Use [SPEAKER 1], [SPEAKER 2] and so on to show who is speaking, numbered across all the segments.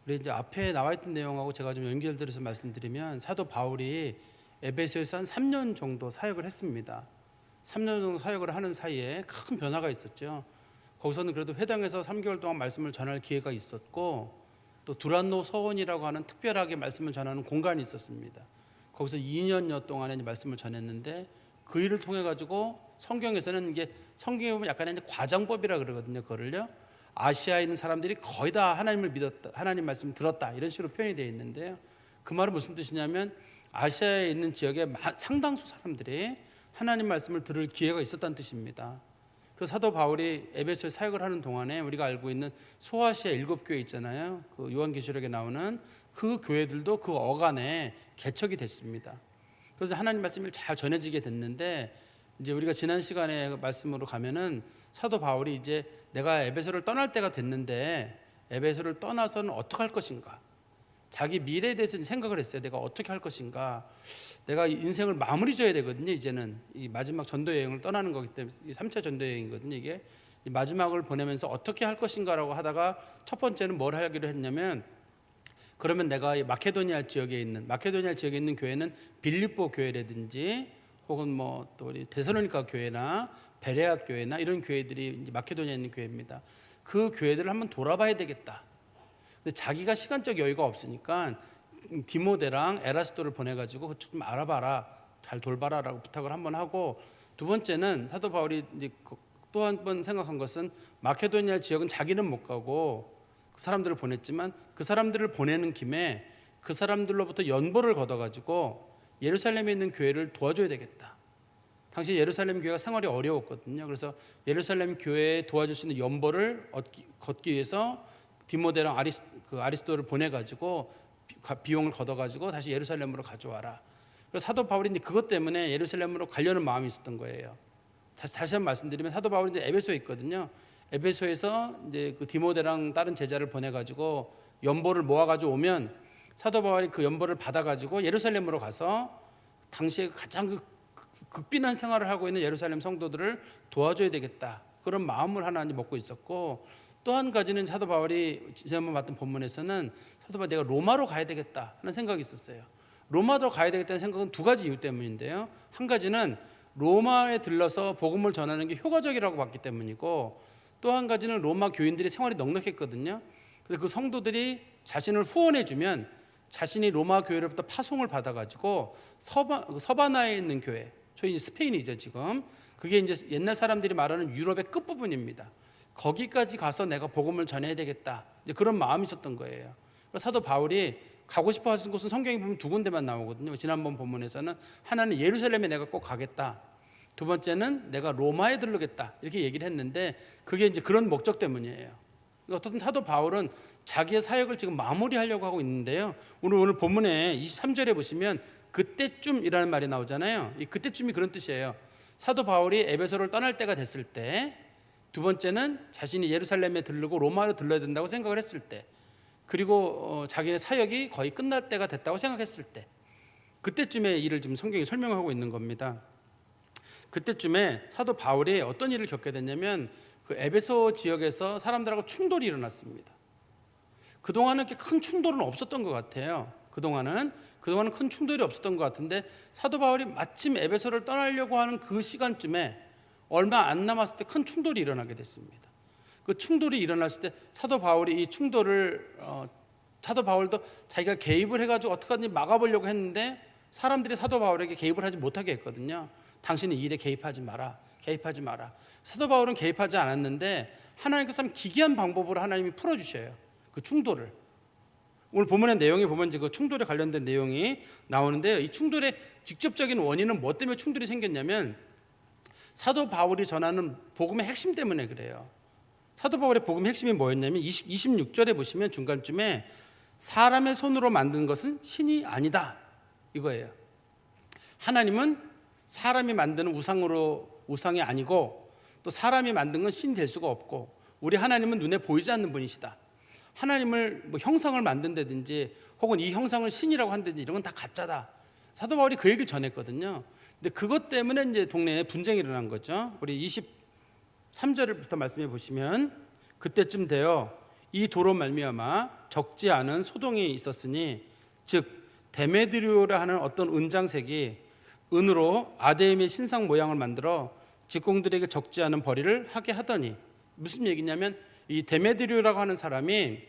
[SPEAKER 1] 우리 이제 앞에 나와 있던 내용하고 제가 좀 연결들어서 말씀드리면 사도 바울이 에베소에서 한 3년 정도 사역을 했습니다. 3년 정도 사역을 하는 사이에 큰 변화가 있었죠. 거기서는 그래도 회당에서 3개월 동안 말씀을 전할 기회가 있었고, 또 두란노 서원이라고 하는 특별하게 말씀을 전하는 공간이 있었습니다. 거기서 2년여 동안에 말씀을 전했는데, 그 일을 통해 가지고 성경에서는 이게 성경에 보면 약간의 과장법이라 그러거든요. 그거를요, 아시아에 있는 사람들이 거의 다 하나님을 믿었다, 하나님 말씀을 들었다, 이런 식으로 표현이 되어 있는데요. 그 말은 무슨 뜻이냐면 아시아에 있는 지역의 상당수 사람들이 하나님 말씀을 들을 기회가 있었다는 뜻입니다. 그래서 사도 바울이 에베소에 사역을 하는 동안에 우리가 알고 있는 소아시아 7교회 있잖아요. 그 요한계시록에 나오는 그 교회들도 그 어간에 개척이 됐습니다. 그래서 하나님 말씀이 잘 전해지게 됐는데, 이제 우리가 지난 시간에 말씀으로 가면은 사도 바울이 이제 내가 에베소를 떠날 때가 됐는데 에베소를 떠나서는 어떻게 할 것인가, 자기 미래에 대해서 생각을 했어요. 내가 어떻게 할 것인가, 내가 인생을 마무리 져야 되거든요. 이제는 이 마지막 전도 여행을 떠나는 거기 때문에 3차 전도 여행이거든요. 이게 이 마지막을 보내면서 어떻게 할 것인가라고 하다가 첫 번째는 뭘 하기로 했냐면, 그러면 내가 이 마케도니아 지역에 있는 교회는 빌립보 교회라든지 혹은 뭐 또 우리 데살로니가 교회나 베레아 교회나 이런 교회들이 이제 마케도니아에 있는 교회입니다. 그 교회들을 한번 돌아봐야 되겠다. 근데 자기가 시간적 여유가 없으니까 디모데랑 에라스도를 보내가지고 그쪽 좀 알아봐라, 잘 돌봐라라고 부탁을 한번 하고, 두 번째는 사도 바울이 이제 또 한 번 생각한 것은 마케도니아 지역은 자기는 못 가고 그 사람들을 보냈지만 그 사람들을 보내는 김에 그 사람들로부터 연보를 걷어가지고 예루살렘에 있는 교회를 도와줘야 되겠다. 당시 예루살렘 교회가 생활이 어려웠거든요. 그래서 예루살렘 교회에 도와줄 수 있는 연보를 걷기 위해서 디모데랑 아리스도를 보내가지고 비용을 걷어가지고 다시 예루살렘으로 가져와라. 그래서 사도 바울이 이제 그것 때문에 예루살렘으로 가려는 마음이 있었던 거예요. 다시 한번 말씀드리면 사도 바울이 이제 에베소에 있거든요. 에베소에서 이제 그 디모데랑 다른 제자를 보내가지고 연보를 모아가지고 오면 사도 바울이 그 연보를 받아가지고 예루살렘으로 가서 당시에 가장 극빈한 생활을 하고 있는 예루살렘 성도들을 도와줘야 되겠다, 그런 마음을 하나 먹고 있었고, 또 한 가지는 사도 바울이 지난번 봤던 본문에서는 사도 바울이 내가 로마로 가야 되겠다 하는 생각이 있었어요. 로마로 가야 되겠다는 생각은 두 가지 이유 때문인데요. 한 가지는 로마에 들러서 복음을 전하는 게 효과적이라고 봤기 때문이고, 또 한 가지는 로마 교인들이 생활이 넉넉했거든요. 그래서 그 성도들이 자신을 후원해주면 자신이 로마 교회로부터 파송을 받아가지고 서바나에 있는 교회, 소위 스페인이죠 지금, 그게 이제 옛날 사람들이 말하는 유럽의 끝부분입니다. 거기까지 가서 내가 복음을 전해야 되겠다, 이제 그런 마음이 있었던 거예요. 사도 바울이 가고 싶어 하신 곳은 성경에 보면 두 군데만 나오거든요. 지난번 본문에서는 하나는 예루살렘에 내가 꼭 가겠다, 두 번째는 내가 로마에 들르겠다, 이렇게 얘기를 했는데 그게 이제 그런 목적 때문이에요. 어떻든 사도 바울은 자기의 사역을 지금 마무리하려고 하고 있는데요. 오늘 본문에 23절에 보시면 그때쯤이라는 말이 나오잖아요. 이 그때쯤이 그런 뜻이에요. 사도 바울이 에베소를 떠날 때가 됐을 때, 두 번째는 자신이 예루살렘에 들르고 로마로 들러야 된다고 생각을 했을 때, 그리고 자기의 사역이 거의 끝날 때가 됐다고 생각했을 때, 그때쯤의 일을 지금 성경이 설명하고 있는 겁니다. 그때쯤에 사도 바울이 어떤 일을 겪게 됐냐면, 그 에베소 지역에서 사람들하고 충돌이 일어났습니다. 그동안은 이렇게 큰 충돌은 없었던 것 같아요. 그동안은 큰 충돌이 없었던 것 같은데, 사도 바울이 마침 에베소를 떠나려고 하는 그 시간쯤에 얼마 안 남았을 때 큰 충돌이 일어나게 됐습니다. 그 충돌이 일어났을 때 사도 바울이 이 충돌을 사도 바울도 자기가 개입을 해가지고 어떻게든지 막아보려고 했는데 사람들이 사도 바울에게 개입을 하지 못하게 했거든요. 당신은 이 일에 개입하지 마라. 사도 바울은 개입하지 않았는데 하나님께서 기이한 방법으로 하나님이 풀어주셔요, 그 충돌을. 오늘 본문의 내용에 보면 그 충돌에 관련된 내용이 나오는데요. 이 충돌의 직접적인 원인은 뭐 때문에 충돌이 생겼냐면 사도 바울이 전하는 복음의 핵심 때문에 그래요. 사도 바울의 복음의 핵심이 뭐였냐면 26절에 보시면 중간쯤에 사람의 손으로 만든 것은 신이 아니다, 이거예요. 하나님은 사람이 만드는 우상이 아니고, 또 사람이 만든 건 신이 될 수가 없고, 우리 하나님은 눈에 보이지 않는 분이시다. 하나님을 뭐 형상을 만든다든지 혹은 이 형상을 신이라고 한다든지 이런 건 다 가짜다. 사도 바울이 그 얘기를 전했거든요. 근데 그것 때문에 이제 동네에 분쟁이 일어난 거죠. 우리 23절부터 말씀해 보시면, 그때쯤 되어 이 도로 말미암아 적지 않은 소동이 있었으니 즉 데메드리오라 하는 어떤 은장색이 은으로 아데임의 신상 모양을 만들어 직공들에게 적지 않은 벌이를 하게 하더니, 무슨 얘기냐면 이 데메드리오라고 하는 사람이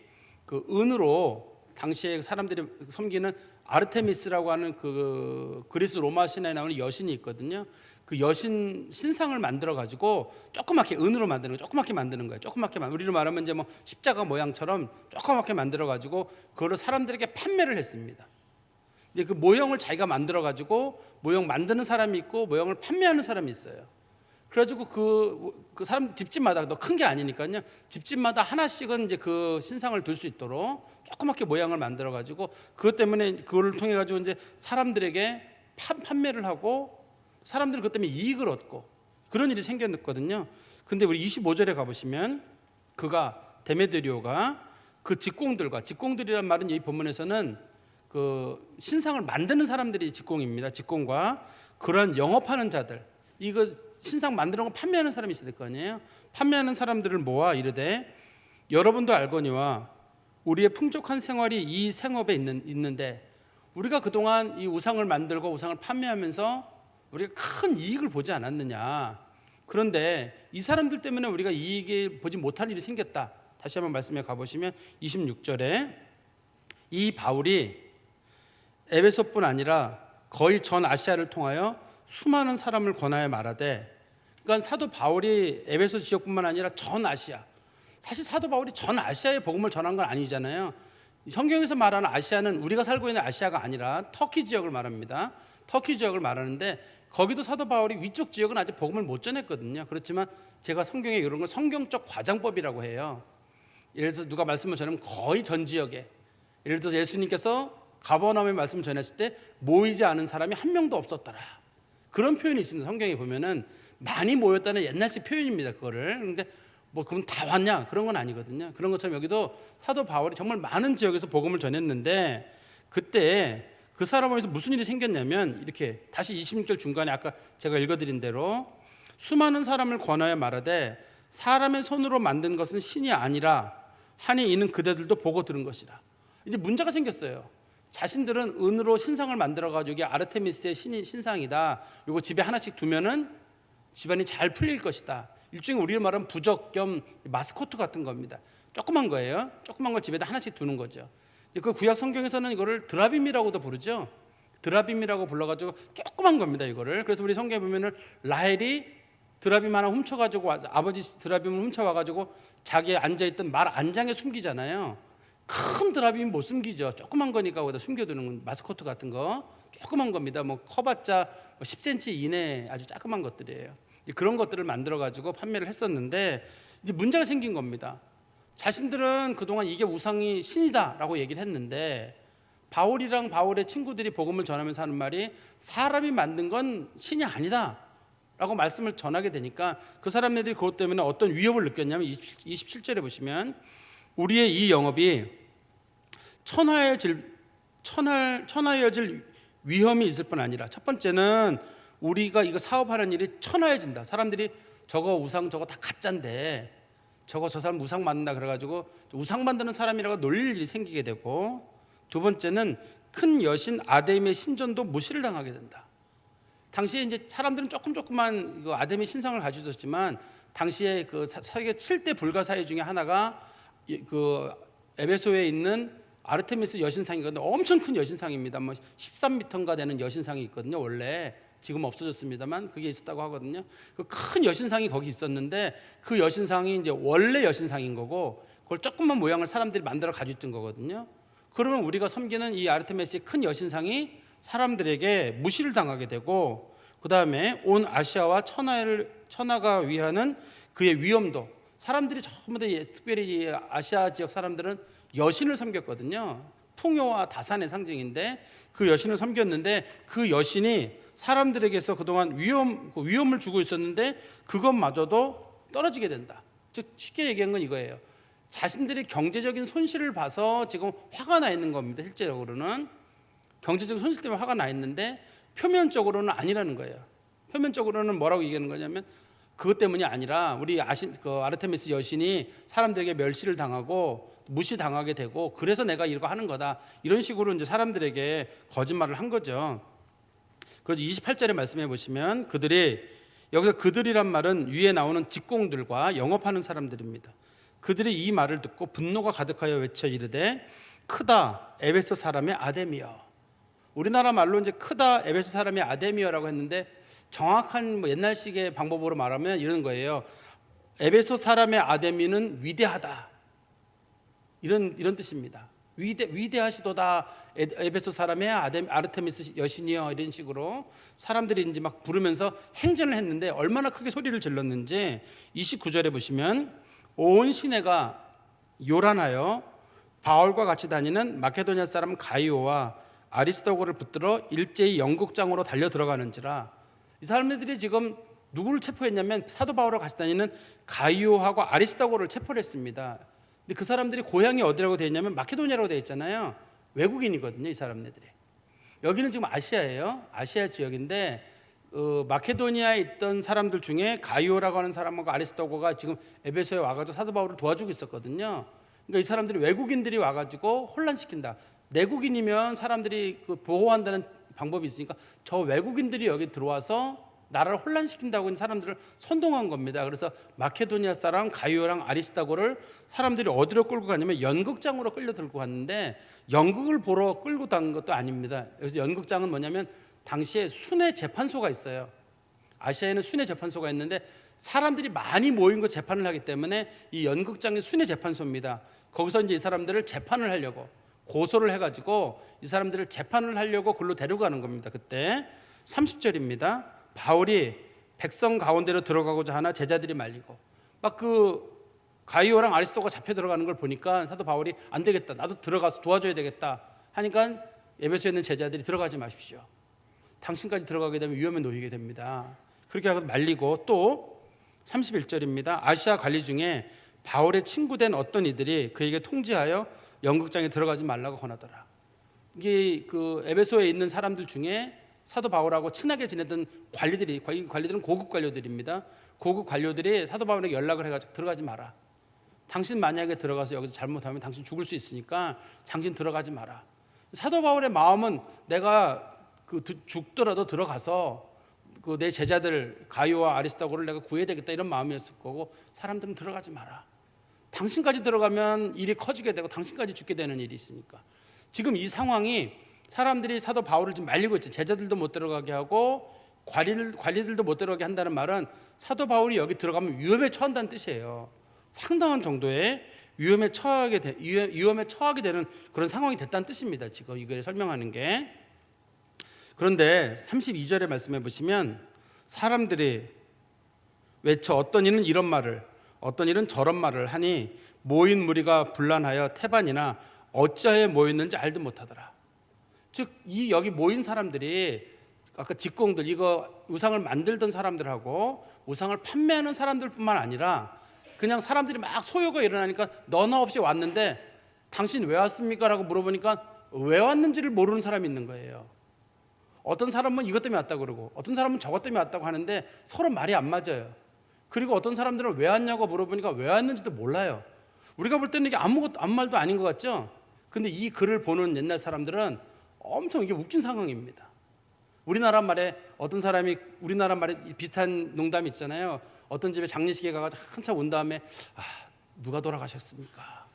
[SPEAKER 1] 그 은으로 당시에 사람들이 섬기는 아르테미스라고 하는 그 그리스 로마 신화에 나오는 여신이 있거든요. 그 여신 신상을 만들어 가지고 조그맣게 은으로 만드는 거, 조그맣게 만드는 거예요. 조그맣게 우리로 말하면 이제 뭐 십자가 모양처럼 조그맣게 만들어 가지고 그거를 사람들에게 판매를 했습니다. 근데 그 모형을 자기가 만들어 가지고 모형 만드는 사람이 있고 모형을 판매하는 사람이 있어요. 그래가지고 그 사람 집집마다, 더 큰 게 아니니까요, 집집마다 하나씩은 이제 그 신상을 둘 수 있도록 조그맣게 모양을 만들어 가지고 그것 때문에 그거를 통해 가지고 이제 사람들에게 판매를 하고 사람들은 그것 때문에 이익을 얻고 그런 일이 생겼거든요. 근데 우리 25절에 가보시면 데메드리오가 그 직공들이란 말은 이 본문에서는 그 신상을 만드는 사람들이 직공입니다. 직공과 그런 영업하는 자들, 이거 신상 만드는 거 판매하는 사람이 있을 거 아니에요. 판매하는 사람들을 모아 이르되 여러분도 알거니와 우리의 풍족한 생활이 이 생업에 있는데 우리가 그동안 이 우상을 만들고 우상을 판매하면서 우리가 큰 이익을 보지 않았느냐. 그런데 이 사람들 때문에 우리가 이익을 보지 못할 일이 생겼다. 다시 한번 말씀해 가보시면 26절에 이 바울이 에베소뿐 아니라 거의 전 아시아를 통하여 수많은 사람을 권하여 말하되, 그러니까 사도 바울이 에베소 지역뿐만 아니라 전 아시아, 사실 사도 바울이 전 아시아에 복음을 전한 건 아니잖아요. 성경에서 말하는 아시아는 우리가 살고 있는 아시아가 아니라 터키 지역을 말합니다. 터키 지역을 말하는데 거기도 사도 바울이 위쪽 지역은 아직 복음을 못 전했거든요. 그렇지만 제가 성경에 이런 걸 성경적 과장법이라고 해요. 예를 들어서 누가 말씀을 전하면 거의 전 지역에, 예를 들어서 예수님께서 가버나움의 말씀을 전했을 때 모이지 않은 사람이 한 명도 없었더라, 그런 표현이 있습니다. 성경에 보면은 많이 모였다는 옛날식 표현입니다. 그거를. 그런데 뭐 그럼 다 왔냐? 그런 건 아니거든요. 그런 것처럼 여기도 사도 바울이 정말 많은 지역에서 복음을 전했는데 그때 그 사람에서 무슨 일이 생겼냐면 이렇게 다시 26절 중간에 아까 제가 읽어드린 대로 수많은 사람을 권하여 말하되 사람의 손으로 만든 것은 신이 아니라 하니 이는 그대들도 보고 들은 것이라. 이제 문제가 생겼어요. 자신들은 은으로 신상을 만들어가지고 이게 아르테미스의 신상이다, 이거 집에 하나씩 두면은 집안이 잘 풀릴 것이다, 일종의 우리로 말하면 부적 겸 마스코트 같은 겁니다. 조그만 거예요. 조그만 걸 집에다 하나씩 두는 거죠. 그 구약 성경에서는 이거를 드라빔이라고도 부르죠. 드라빔이라고 불러가지고 조그만 겁니다, 이거를. 그래서 우리 성경에 보면은 라헬이 드라빔 하나 훔쳐가지고 아버지 드라빔을 훔쳐와가지고 자기 앉아있던 말 안장에 숨기잖아요. 큰 드라빔이 못 숨기죠. 조그만 거니까 거기다 숨겨두는 마스코트 같은 거, 조그만 겁니다. 뭐 커봤자 10cm 이내 아주 조그만 것들이에요. 그런 것들을 만들어가지고 판매를 했었는데 이제 문제가 생긴 겁니다. 자신들은 그동안 이게 우상이 신이다라고 얘기를 했는데 바울이랑 바울의 친구들이 복음을 전하면서 하는 말이 사람이 만든 건 신이 아니다라고 말씀을 전하게 되니까 그 사람들이 그것 때문에 어떤 위협을 느꼈냐면 27절에 보시면 우리의 이 영업이 천하여질 위험이 있을 뿐 아니라, 첫 번째는 우리가 이거 사업하는 일이 천하여진다. 사람들이 저거 우상 저거 다 가짜인데 저 사람 우상 만든다 그래가지고 우상 만드는 사람이라고 놀릴 일이 생기게 되고, 두 번째는 큰 여신 아데임의 신전도 무시를 당하게 된다. 당시에 이제 사람들은 조금만 이거 아데임의 신상을 가지고 있었지만 당시에 그 세계 7대 불가사의 중에 하나가 그 에베소에 있는 아르테미스 여신상이거든요. 엄청 큰 여신상입니다. 뭐 13m인가 되는 여신상이 있거든요. 원래 지금 없어졌습니다만 그게 있었다고 하거든요. 그 큰 여신상이 거기 있었는데 그 여신상이 이제 원래 여신상인 거고 그걸 조금만 모양을 사람들이 만들어 가지고 있던 거거든요. 그러면 우리가 섬기는 이 아르테미스의 큰 여신상이 사람들에게 무시를 당하게 되고, 그 다음에 온 아시아와 천하가 위하는 그의 위엄도, 사람들이 전부 다 특별히 아시아 지역 사람들은 여신을 섬겼거든요. 풍요와 다산의 상징인데 그 여신을 섬겼는데 그 여신이 사람들에게서 그동안 위험을 주고 있었는데 그것마저도 떨어지게 된다. 즉 쉽게 얘기한 건 이거예요. 자신들이 경제적인 손실을 봐서 지금 화가 나 있는 겁니다. 실제로는 경제적인 손실 때문에 화가 나 있는데 표면적으로는 아니라는 거예요. 표면적으로는 뭐라고 얘기하는 거냐면 그것 때문이 아니라 우리 아르테미스 여신이 사람들에게 멸시를 당하고 무시당하게 되고 그래서 내가 이거 하는 거다. 이런 식으로 이제 사람들에게 거짓말을 한 거죠. 그래서 28절에 말씀해 보시면 여기서 그들이란 말은 위에 나오는 직공들과 영업하는 사람들입니다. 그들이 이 말을 듣고 분노가 가득하여 외쳐 이르되 크다 에베소 사람의 아데미여. 우리나라 말로 이제 크다 에베소 사람의 아데미여라고 했는데 정확한 옛날식의 방법으로 말하면 이런 거예요. 에베소 사람의 아데미는 위대하다. 이런 뜻입니다. 위대하시도다 에베소 사람의 아르테미스 여신이여. 이런 식으로 사람들이 이제 막 부르면서 행진을 했는데 얼마나 크게 소리를 질렀는지 29절에 보시면 온 시내가 요란하여 바울과 같이 다니는 마케도니아 사람 가이오와 아리스도고를 붙들어 일제히 영국장으로 달려 들어가는지라. 이 사람들이 지금 누구를 체포했냐면 사도 바울과 같이 다니는 가이오하고 아리스도고를 체포를 했습니다. 근데 그 사람들이 고향이 어디라고 되어 있냐면 마케도니아라고 되어 있잖아요. 외국인이거든요, 이 사람들이. 여기는 지금 아시아예요. 아시아 지역인데 마케도니아에 있던 사람들 중에 가이오라고 하는 사람하고 아리스도고가 지금 에베소에 와가지고 사도 바울을 도와주고 있었거든요. 그러니까 이 사람들이 외국인들이 와가지고 혼란시킨다. 내국인이면 사람들이 보호한다는 방법이 있으니까 저 외국인들이 여기 들어와서 나라를 혼란시킨다고 하는 사람들을 선동한 겁니다. 그래서 마케도니아 사람 가이오랑 아리스도고를 사람들이 어디로 끌고 가냐면 연극장으로 끌려 들고 갔는데 연극을 보러 끌고 간 것도 아닙니다. 그래서 연극장은 뭐냐면 당시에 순회 재판소가 있어요. 아시아에는 순회 재판소가 있는데 사람들이 많이 모인 거 재판을 하기 때문에 이 연극장이 순회 재판소입니다. 거기서 이제 이 사람들을 재판을 하려고 고소를 해가지고 이 사람들을 재판을 하려고 글로 데려가는 겁니다. 그때 30절입니다. 바울이 백성 가운데로 들어가고자 하나 제자들이 말리고 막 가이오랑 아리스도가 잡혀 들어가는 걸 보니까 사도 바울이 안 되겠다, 나도 들어가서 도와줘야 되겠다 하니까 에베소에 있는 제자들이 들어가지 마십시오. 당신까지 들어가게 되면 위험에 놓이게 됩니다. 그렇게 하고 말리고 또 31절입니다. 아시아 관리 중에 바울의 친구된 어떤 이들이 그에게 통지하여 연극장에 들어가지 말라고 권하더라. 이게 에베소에 있는 사람들 중에 사도 바울하고 친하게 지내던 관리들은 고급 관료들입니다. 고급 관료들이 사도 바울에게 연락을 해가지고 들어가지 마라. 당신 만약에 들어가서 여기서 잘못하면 당신 죽을 수 있으니까 당신 들어가지 마라. 사도 바울의 마음은 내가 죽더라도 들어가서 내 제자들 가이오와 아리스도고를 내가 구해야 되겠다 이런 마음이었을 거고 사람들은 들어가지 마라. 당신까지 들어가면 일이 커지게 되고 당신까지 죽게 되는 일이 있으니까. 지금 이 상황이 사람들이 사도 바울을 지금 말리고 있죠. 제자들도 못 들어가게 하고 관리들도 못 들어가게 한다는 말은 사도 바울이 여기 들어가면 위험에 처한다는 뜻이에요. 상당한 정도의 위험에 처하게 되는 그런 상황이 됐다는 뜻입니다. 지금 이걸 설명하는 게. 그런데 32절의 말씀해 보시면 사람들이 외쳐 어떤 이는 이런 말을 어떤 이는 저런 말을 하니 모인 무리가 분란하여 태반이나 어찌하여 모였는지 알도 못하더라. 즉 여기 모인 사람들이 아까 직공들 이거 우상을 만들던 사람들하고 우상을 판매하는 사람들뿐만 아니라 그냥 사람들이 막 소요가 일어나니까 너나 없이 왔는데 당신 왜 왔습니까? 라고 물어보니까 왜 왔는지를 모르는 사람이 있는 거예요. 어떤 사람은 이것 때문에 왔다고 그러고 어떤 사람은 저것 때문에 왔다고 하는데 서로 말이 안 맞아요. 그리고 어떤 사람들은 왜 왔냐고 물어보니까 왜 왔는지도 몰라요. 우리가 볼 때는 이게 아무 말도 아닌 것 같죠? 근데 이 글을 보는 옛날 사람들은 엄청 이게 웃긴 상황입니다. 우리나라 말에 비슷한 농담이 있잖아요. 어떤 집에 장례식에 가가지고 한참 온 다음에 누가 돌아가셨습니까?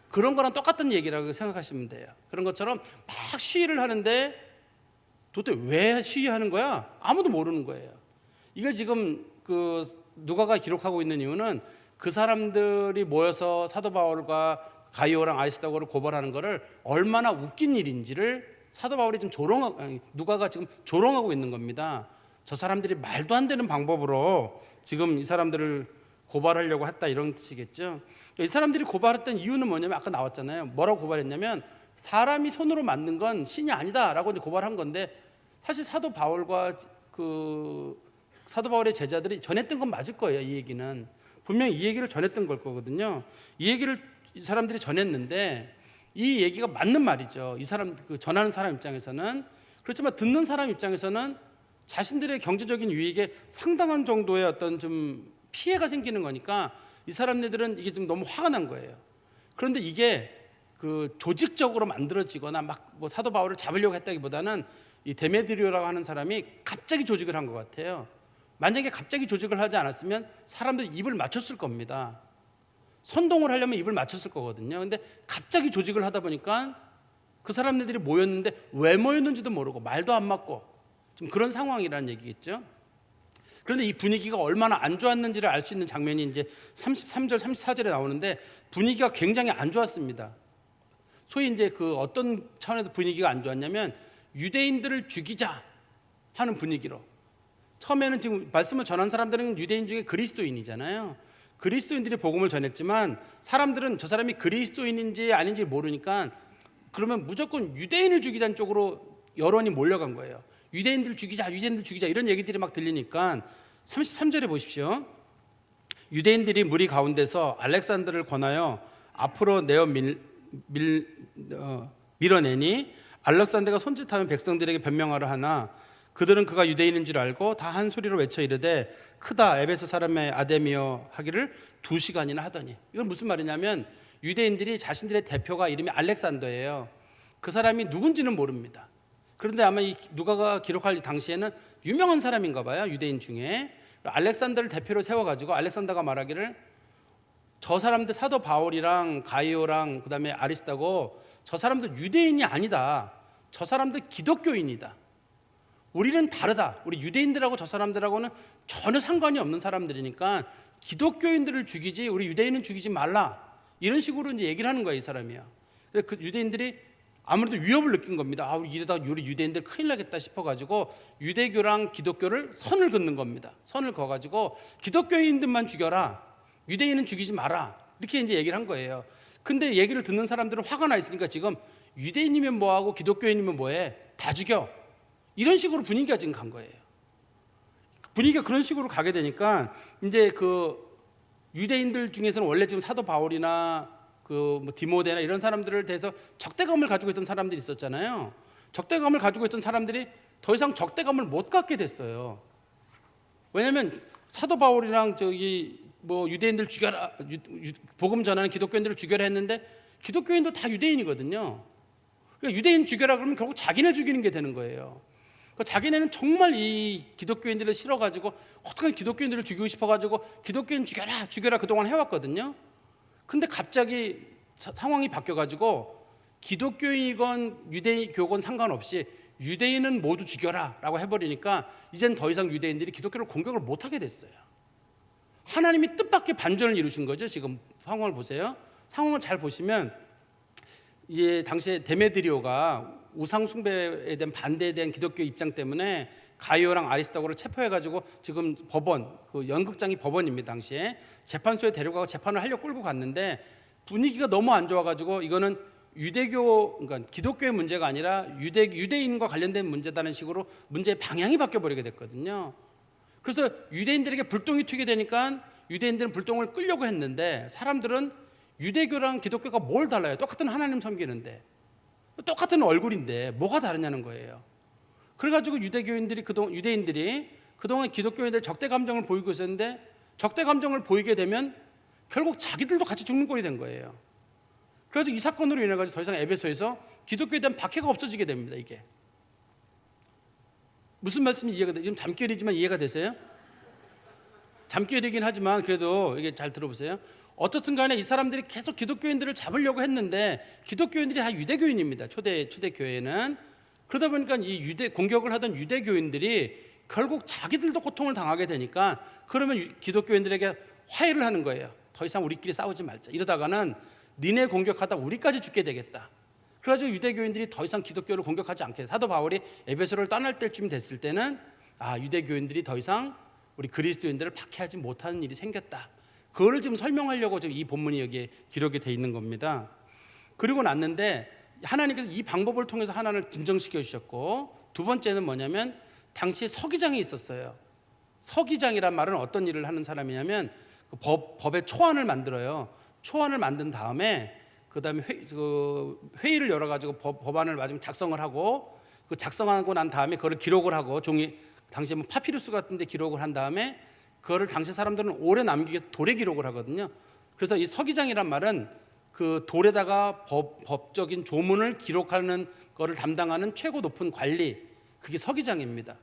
[SPEAKER 1] 그런 거랑 똑같은 얘기라고 생각하시면 돼요. 그런 것처럼 막 시위를 하는데 도대체 왜 시위하는 거야? 아무도 모르는 거예요. 이거 지금 누가가 기록하고 있는 이유는 그 사람들이 모여서 사도 바울과 가이오랑 아리스도고를 고발하는 것을 얼마나 웃긴 일인지를 사도 바울이 지금 누가가 지금 조롱하고 있는 겁니다. 저 사람들이 말도 안 되는 방법으로 지금 이 사람들을 고발하려고 했다 이런 뜻이겠죠. 이 사람들이 고발했던 이유는 뭐냐면 아까 나왔잖아요. 뭐라고 고발했냐면 사람이 손으로 만든 건 신이 아니다라고 고발한 건데 사실 사도 바울과 사도 바울의 제자들이 전했던 건 맞을 거예요. 이 얘기는 분명히 이 얘기를 전했던 걸 거거든요. 이 얘기를 이 사람들이 전했는데 이 얘기가 맞는 말이죠. 이 사람 전하는 사람 입장에서는. 그렇지만 듣는 사람 입장에서는 자신들의 경제적인 유익에 상당한 정도의 어떤 좀 피해가 생기는 거니까 이 사람들은 이게 좀 너무 화가 난 거예요. 그런데 이게 그 조직적으로 만들어지거나 막 뭐 사도 바울을 잡으려고 했다기보다는 이 데메드리오라고 하는 사람이 갑자기 조직을 한 것 같아요. 만약에 갑자기 조직을 하지 않았으면 사람들이 입을 맞췄을 겁니다. 선동을 하려면 입을 맞췄을 거거든요. 근데 갑자기 조직을 하다 보니까 그 사람들이 모였는데 왜 모였는지도 모르고 말도 안 맞고 좀 그런 상황이라는 얘기겠죠. 그런데 이 분위기가 얼마나 안 좋았는지를 알 수 있는 장면이 이제 33절, 34절에 나오는데 분위기가 굉장히 안 좋았습니다. 소위 이제 그 어떤 차원에서 분위기가 안 좋았냐면 유대인들을 죽이자 하는 분위기로. 처음에는 지금 말씀을 전한 사람들은 유대인 중에 그리스도인이잖아요. 그리스도인들이 복음을 전했지만 사람들은 저 사람이 그리스도인인지 아닌지 모르니까 그러면 무조건 유대인을 죽이자는 쪽으로 여론이 몰려간 거예요. 유대인들 죽이자, 유대인들 죽이자 이런 얘기들이 막 들리니까 33절에 보십시오. 유대인들이 무리 가운데서 알렉산더를 권하여 앞으로 내어 밀어내니 알렉산더가 손짓하면 백성들에게 변명하려 하나 그들은 그가 유대인인 줄 알고 다 한 소리로 외쳐 이르되 크다 에베소 사람의 아데미여 하기를 2시간이나 하더니. 이건 무슨 말이냐면 유대인들이 자신들의 대표가 이름이 알렉산더예요. 그 사람이 누군지는 모릅니다. 그런데 아마 이 누가가 기록할 당시에는 유명한 사람인가 봐요. 유대인 중에. 알렉산더를 대표로 세워가지고 알렉산더가 말하기를 저 사람들 사도 바울이랑 가이오랑 그다음에 아리스타고 저 사람들 유대인이 아니다. 저 사람들 기독교인이다. 우리는 다르다. 우리 유대인들하고 저 사람들하고는 전혀 상관이 없는 사람들이니까 기독교인들을 죽이지 우리 유대인은 죽이지 말라. 이런 식으로 이제 얘기를 하는 거야, 이 사람이요. 그 유대인들이 아무래도 위협을 느낀 겁니다. 아, 이러다 우리 유대인들 큰일 나겠다 싶어가지고 유대교랑 기독교를 선을 긋는 겁니다. 선을 그어가지고 기독교인들만 죽여라. 유대인은 죽이지 마라. 이렇게 이제 얘기를 한 거예요. 근데 얘기를 듣는 사람들은 화가 나 있으니까 지금 유대인이면 뭐하고 기독교인이면 뭐해? 다 죽여. 이런 식으로 분위기가 지금 간 거예요. 분위기가 그런 식으로 가게 되니까 이제 그 유대인들 중에서는 원래 지금 사도 바울이나 그 뭐 디모데나 이런 사람들을 대해서 적대감을 가지고 있던 사람들이 있었잖아요. 적대감을 가지고 있던 사람들이 더 이상 적대감을 못 갖게 됐어요. 왜냐하면 사도 바울이랑 저기 뭐 유대인들 죽여라, 복음 전하는 기독교인들을 죽여라 했는데 기독교인도 다 유대인이거든요. 그러니까 유대인 죽여라 그러면 결국 자기네 죽이는 게 되는 거예요. 그러니까 자기네는 정말 이 기독교인들을 싫어가지고 어떻게 기독교인들을 죽이고 싶어가지고 기독교인 죽여라 죽여라 그동안 해왔거든요. 근데 갑자기 상황이 바뀌어가지고 기독교인이건 유대교건 상관없이 유대인은 모두 죽여라 라고 해버리니까 이젠 더 이상 유대인들이 기독교를 공격을 못하게 됐어요. 하나님이 뜻밖의 반전을 이루신 거죠. 지금 상황을 보세요. 상황을 잘 보시면 이제 당시에 데메드리오가 우상 숭배에 대한 반대에 대한 기독교 입장 때문에 가이오랑 아리스타고를 체포해가지고 지금 법원, 그 연극장이 법원입니다. 당시에 재판소에 데려가고 재판을 하려고 끌고 갔는데 분위기가 너무 안 좋아가지고 이거는 유대교, 그러니까 기독교의 문제가 아니라 유대인과 관련된 문제다는 식으로 문제의 방향이 바뀌어버리게 됐거든요. 그래서 유대인들에게 불똥이 튀게 되니까 유대인들은 불똥을 끌려고 했는데 사람들은 유대교랑 기독교가 뭘 달라요? 똑같은 하나님 섬기는데 똑같은 얼굴인데 뭐가 다르냐는 거예요. 그래가지고 유대인들이 그동안 기독교인들 적대 감정을 보이고 있었는데 적대 감정을 보이게 되면 결국 자기들도 같이 죽는 꼴이 된 거예요. 그래서 이 사건으로 인해 가지고 더 이상 에베소에서 기독교에 대한 박해가 없어지게 됩니다. 이게 무슨 말씀이 이해가 돼요? 지금 잠결이지만 이해가 되세요? 잠결이긴 하지만 그래도 이게 잘 들어보세요. 어떻든 간에 이 사람들이 계속 기독교인들을 잡으려고 했는데 기독교인들이 다 유대교인입니다. 초대 교회는. 그러다 보니까 이 공격을 하던 유대교인들이 결국 자기들도 고통을 당하게 되니까 그러면 기독교인들에게 화해를 하는 거예요. 더 이상 우리끼리 싸우지 말자. 이러다가는 니네 공격하다 우리까지 죽게 되겠다. 그래가지고 유대교인들이 더 이상 기독교를 공격하지 않게, 사도 바울이 에베소를 떠날 때쯤 됐을 때는 유대교인들이 더 이상 우리 그리스도인들을 박해하지 못하는 일이 생겼다. 그거를 지금 설명하려고 지금 이 본문이 여기에 기록이 돼 있는 겁니다. 그리고 났는데 하나님께서 이 방법을 통해서 하나님을 진정시켜 주셨고, 두 번째는 뭐냐면 당시에 서기장이 있었어요. 서기장이란 말은 어떤 일을 하는 사람이냐면 그 법의 초안을 만들어요. 초안을 만든 다음에 그다음에 회의를 열어가지고 법안을 마지막 작성을 하고, 그 작성하고 난 다음에 그걸 기록을 하고 종이 당시에 뭐 파피루스 같은 데 기록을 한 다음에 그거를 당시 사람들은 오래 남기기 위해서 돌에 기록을 하거든요. 그래서 이 서기장이란 말은 그 돌에다가 법적인 조문을 기록하는 거를 담당하는 최고 높은 관리, 그게 서기장입니다.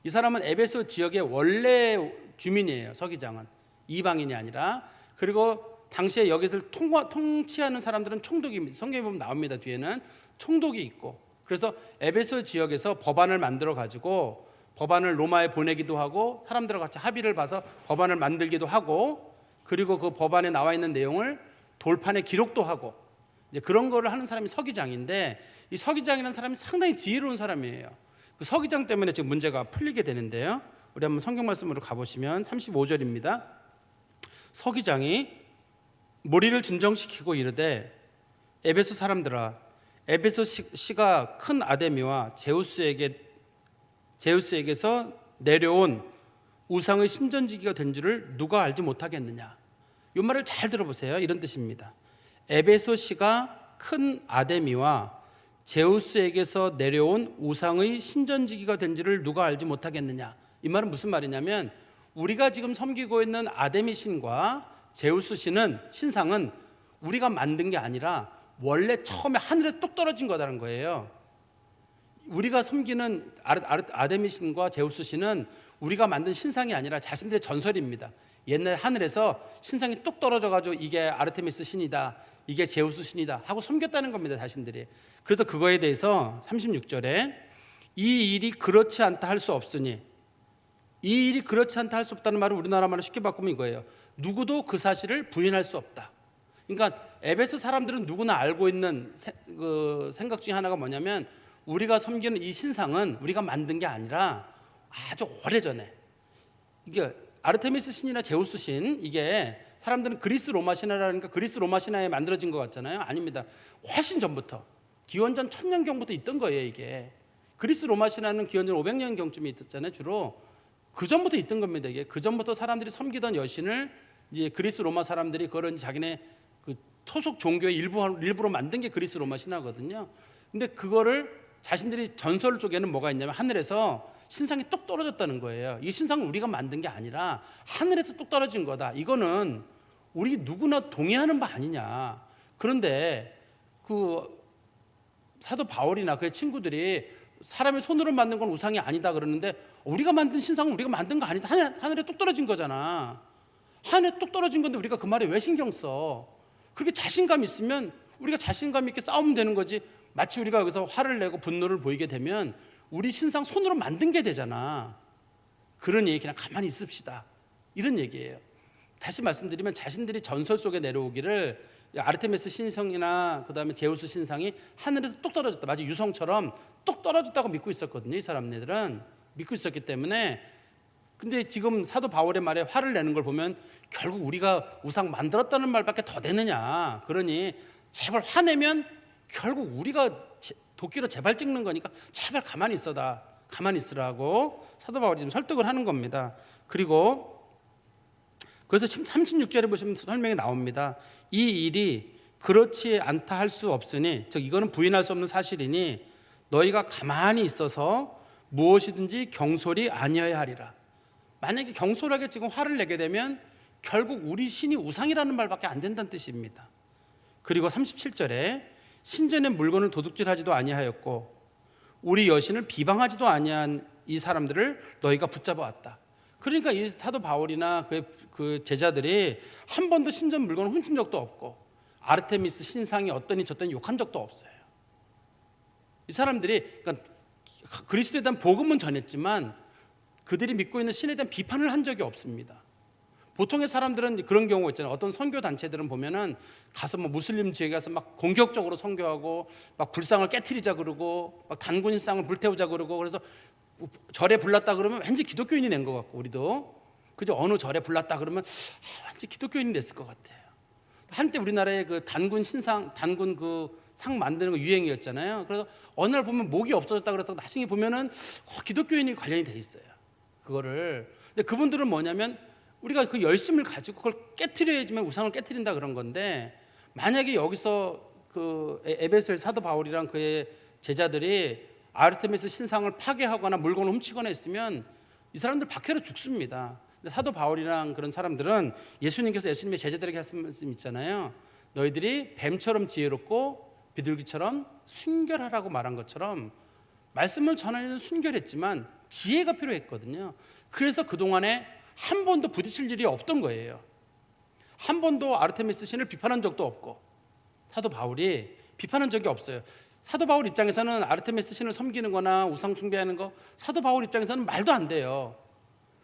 [SPEAKER 1] 이 사람은 에베소 지역의 원래 주민이에요. 서기장은 이방인이 아니라. 그리고 당시에 여기를 통치하는 사람들은 총독이, 성경에 보면 나옵니다. 뒤에는 총독이 있고, 그래서 에베소 지역에서 법안을 만들어 가지고 법안을 로마에 보내기도 하고 사람들과 같이 합의를 봐서 법안을 만들기도 하고, 그리고 그 법안에 나와 있는 내용을 돌판에 기록도 하고, 이제 그런 거를 하는 사람이 서기장인데, 이 서기장이라는 사람이 상당히 지혜로운 사람이에요. 그 서기장 때문에 지금 문제가 풀리게 되는데요. 우리 한번 성경 말씀으로 가보시면 35절입니다. 서기장이 머리를 진정시키고 이르되 에베소 사람들아, 에베소 시가 큰 아데미와 제우스에게서 내려온 우상의 신전지기가 된 줄을 누가 알지 못하겠느냐. 이 말을 잘 들어보세요. 이런 뜻입니다. 에베소 시가 큰 아데미와 제우스에게서 내려온 우상의 신전지기가 된 줄을 누가 알지 못하겠느냐. 이 말은 무슨 말이냐면, 우리가 지금 섬기고 있는 아데미 신과 제우스 신은, 신상은 우리가 만든 게 아니라 원래 처음에 하늘에 뚝 떨어진 거라는 거예요. 우리가 섬기는 아데미 신과 제우스 신은 우리가 만든 신상이 아니라 자신들의 전설입니다. 옛날 하늘에서 신상이 뚝 떨어져가지고 이게 아르테미스 신이다, 이게 제우스 신이다 하고 섬겼다는 겁니다, 자신들이. 그래서 그거에 대해서 36절에 이 일이 그렇지 않다 할 수 없으니, 이 일이 그렇지 않다 할 수 없다는 말은 우리나라 말로 쉽게 바꾸면 이거예요. 누구도 그 사실을 부인할 수 없다. 그러니까 에베소 사람들은 누구나 알고 있는 생각 중에 하나가 뭐냐면, 우리가 섬기는 이 신상은 우리가 만든 게 아니라 아주 오래전에, 이게 아르테미스 신이나 제우스 신, 이게 사람들은 그리스 로마 신화라니까 그리스 로마 신화에 만들어진 것 같잖아요. 아닙니다. 훨씬 전부터, 기원전 1000년경부터 있던 거예요. 이게 그리스 로마 신화는 기원전 500년경쯤에 있었잖아요. 주로 그 전부터 있던 겁니다. 이게 그 전부터 사람들이 섬기던 여신을 이제 그리스 로마 사람들이 그런 자기네 그 토속 종교의 일부로 만든 게 그리스 로마 신화거든요. 근데 그거를 자신들이 전설 쪽에는 뭐가 있냐면, 하늘에서 신상이 뚝 떨어졌다는 거예요. 이 신상은 우리가 만든 게 아니라 하늘에서 뚝 떨어진 거다. 이거는 우리 누구나 동의하는 바 아니냐. 그런데 그 사도 바울이나 그의 친구들이 사람의 손으로 만든 건 우상이 아니다 그러는데, 우리가 만든 신상은 우리가 만든 거 아니다. 하늘에 뚝 떨어진 거잖아. 하늘에 뚝 떨어진 건데 우리가 그 말에 왜 신경 써? 그렇게 자신감 있으면 우리가 자신감 있게 싸우면 되는 거지. 마치 우리가 여기서 화를 내고 분노를 보이게 되면 우리 신상 손으로 만든 게 되잖아. 그러니 그냥 가만히 있읍시다, 이런 얘기예요. 다시 말씀드리면, 자신들이 전설 속에 내려오기를 아르테미스 신성이나 그 다음에 제우스 신상이 하늘에서 뚝 떨어졌다, 마치 유성처럼 뚝 떨어졌다고 믿고 있었거든요. 이 사람들은 믿고 있었기 때문에. 근데 지금 사도 바울의 말에 화를 내는 걸 보면 결국 우리가 우상 만들었다는 말밖에 더 되느냐. 그러니 제발 화내면 결국 우리가 도끼로 제발 찍는 거니까 제발 가만히 있어라, 가만히 있으라고 사도 바울이 지금 설득을 하는 겁니다. 그리고 그래서 36절에 보시면 설명이 나옵니다. 이 일이 그렇지 않다 할 수 없으니, 즉 이거는 부인할 수 없는 사실이니 너희가 가만히 있어서 무엇이든지 경솔이 아니어야 하리라. 만약에 경솔하게 지금 화를 내게 되면 결국 우리 신이 우상이라는 말밖에 안 된다는 뜻입니다. 그리고 37절에 신전의 물건을 도둑질하지도 아니하였고 우리 여신을 비방하지도 아니한 이 사람들을 너희가 붙잡아 왔다. 그러니까 이 사도 바울이나 그 제자들이 한 번도 신전 물건을 훔친 적도 없고 아르테미스 신상이 어떠니 저떠니 욕한 적도 없어요. 이 사람들이 그러니까 그리스도에 대한 복음은 전했지만 그들이 믿고 있는 신에 대한 비판을 한 적이 없습니다. 보통의 사람들은 그런 경우가 있잖아요. 어떤 선교 단체들은 보면은 가서 뭐 무슬림 지역에 가서 막 공격적으로 선교하고 막 불상을 깨트리자 그러고 막 단군인상을 불태우자 그러고, 그래서 절에 불났다 그러면 왠지 기독교인이 낸 것 같고, 우리도 그죠? 어느 절에 불났다 그러면 왠지 기독교인이 냈을 것 같아요. 한때 우리나라에 그 단군 신상, 단군 그 상 만드는 거 유행이었잖아요. 그래서 어느 날 보면 목이 없어졌다 그래서 나중에 보면은 기독교인이 관련이 돼 있어요. 그거를. 근데 그분들은 뭐냐면 우리가 그 열심을 가지고 그걸 깨트려야지만 우상을 깨트린다 그런 건데, 만약에 여기서 그 에베소의 사도 바울이랑 그의 제자들이 아르테미스 신상을 파괴하거나 물건을 훔치거나 했으면 이 사람들 박해로 죽습니다. 근데 사도 바울이랑 그런 사람들은 예수님께서 예수님의 제자들에게 하신 말씀 있잖아요. 너희들이 뱀처럼 지혜롭고 비둘기처럼 순결하라고 말한 것처럼 말씀을 전하는 순결했지만 지혜가 필요했거든요. 그래서 그동안에 한 번도 부딪힐 일이 없던 거예요. 한 번도 아르테미스 신을 비판한 적도 없고, 사도 바울이 비판한 적이 없어요. 사도 바울 입장에서는 아르테미스 신을 섬기는 거나 우상 숭배하는 거 사도 바울 입장에서는 말도 안 돼요.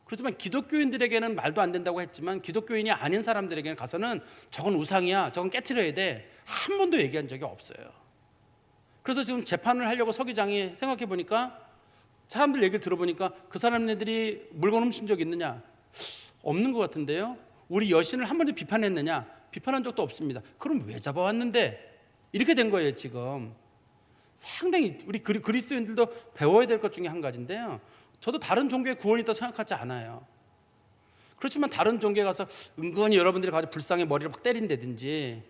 [SPEAKER 1] 그렇지만 기독교인들에게는 말도 안 된다고 했지만 기독교인이 아닌 사람들에게는 가서는 저건 우상이야, 저건 깨트려야 돼, 한 번도 얘기한 적이 없어요. 그래서 지금 재판을 하려고 서기장이 생각해 보니까, 사람들 얘기 들어보니까 그 사람들이 물건 훔친 적 있느냐? 없는 것 같은데요. 우리 여신을 한 번도 비판했느냐? 비판한 적도 없습니다. 그럼 왜 잡아왔는데? 이렇게 된 거예요 지금. 상당히 우리 그리스도인들도 배워야 될 것 중에 한 가지인데요, 저도 다른 종교에 구원이 있다고 생각하지 않아요. 그렇지만 다른 종교에 가서 은근히 여러분들이 가서 불상의 머리를 막 때린다든지,